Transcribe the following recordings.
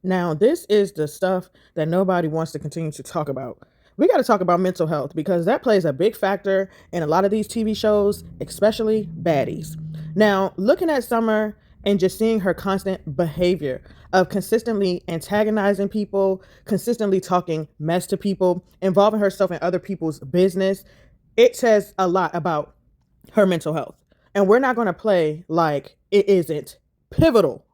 Now, this is the stuff that nobody wants to continue to talk about. We got to talk about mental health because that plays a big factor in a lot of these TV shows, especially Baddies. Now, looking at Summer and just seeing her constant behavior of consistently antagonizing people, consistently talking mess to people, involving herself in other people's business, it says a lot about her mental health. And we're not going to play like it isn't pivotal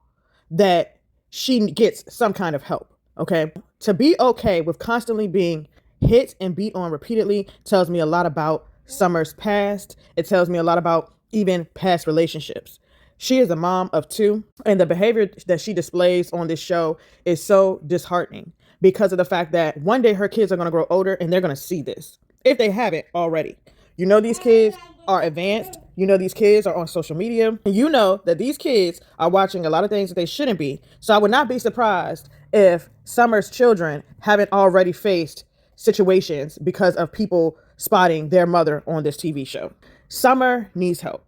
that she gets some kind of help. Okay. To be okay with constantly being hit and beat on repeatedly tells me a lot about Summer's past. It tells me a lot about even past relationships. She is a mom of two, and the behavior that she displays on this show is so disheartening because of the fact that one day her kids are going to grow older and they're going to see this if they haven't already. You know, these kids are advanced. You know, these kids are on social media. And you know that these kids are watching a lot of things that they shouldn't be. So I would not be surprised if Summer's children haven't already faced situations because of people spotting their mother on this TV show. Summer needs help.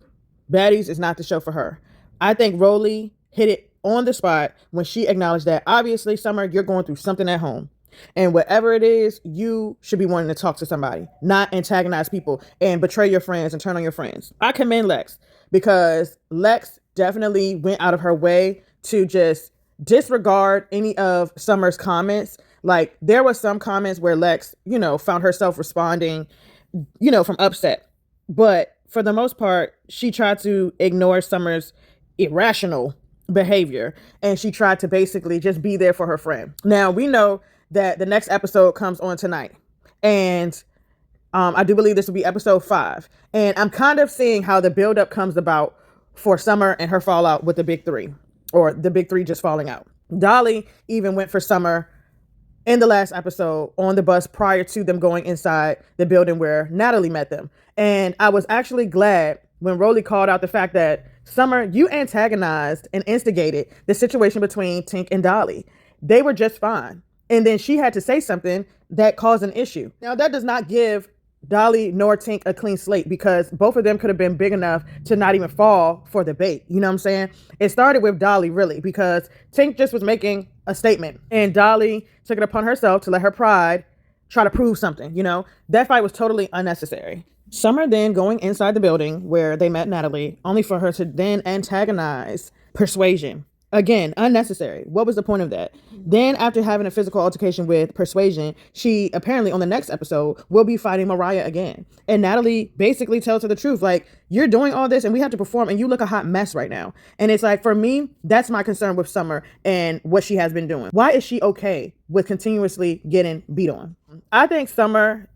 Baddies is not the show for her. I think Rolly hit it on the spot when she acknowledged that obviously, Summer, you're going through something at home. And whatever it is, you should be wanting to talk to somebody, not antagonize people and betray your friends and turn on your friends. I commend Lex because Lex definitely went out of her way to just disregard any of Summer's comments. Like there was some comments where Lex, found herself responding, from upset. But for the most part, she tried to ignore Summer's irrational behavior and she tried to basically just be there for her friend. Now we know that the next episode comes on tonight. And I do believe this will be episode 5. And I'm kind of seeing how the buildup comes about for Summer and her fallout with the big three, or the big three just falling out. Dolly even went for Summer in the last episode on the bus prior to them going inside the building where Natalie met them. And I was actually glad when Rolly called out the fact that Summer, you antagonized and instigated the situation between Tink and Dolly. They were just fine. And then she had to say something that caused an issue. Now, that does not give Dolly nor Tink a clean slate because both of them could have been big enough to not even fall for the bait. You know what I'm saying? It started with Dolly, really, because Tink just was making a statement and Dolly took it upon herself to let her pride try to prove something. That fight was totally unnecessary. Summer then going inside the building where they met Natalie, only for her to then antagonize Persuasion. Again, unnecessary. What was the point of that? Then after having a physical altercation with Persuasion, she apparently on the next episode will be fighting Mariah again. And Natalie basically tells her the truth. Like, you're doing all this and we have to perform and you look a hot mess right now. And it's like, for me, that's my concern with Summer and what she has been doing. Why is she okay with continuously getting beat on? I think Summer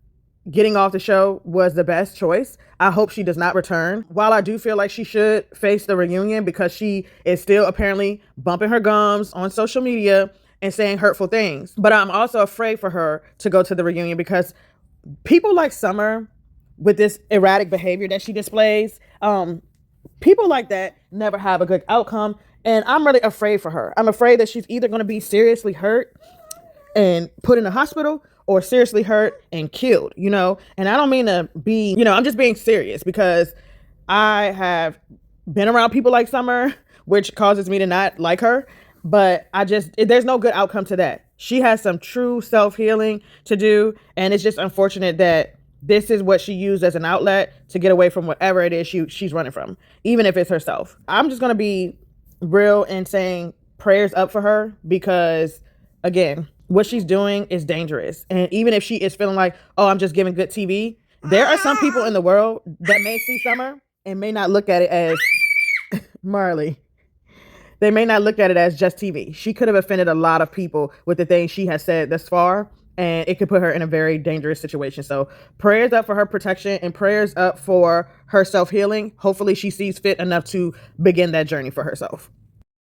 getting off the show was the best choice. I hope she does not return. While I do feel like she should face the reunion because she is still apparently bumping her gums on social media and saying hurtful things. But I'm also afraid for her to go to the reunion because people like Summer with this erratic behavior that she displays, people like that never have a good outcome. And I'm really afraid for her. I'm afraid that she's either going to be seriously hurt and put in a hospital or seriously hurt and killed, and I don't mean to be, I'm just being serious because I have been around people like Summer, which causes me to not like her, but there's no good outcome to that. She has some true self-healing to do. And it's just unfortunate that this is what she used as an outlet to get away from whatever it is she's running from, even if it's herself. I'm just going to be real and saying prayers up for her because, again, what she's doing is dangerous. And even if she is feeling like, oh, I'm just giving good TV, there are some people in the world that may see Summer and may not look at it as Marley. They may not look at it as just TV. She could have offended a lot of people with the things she has said thus far, and it could put her in a very dangerous situation. So prayers up for her protection and prayers up for her self-healing. Hopefully she sees fit enough to begin that journey for herself.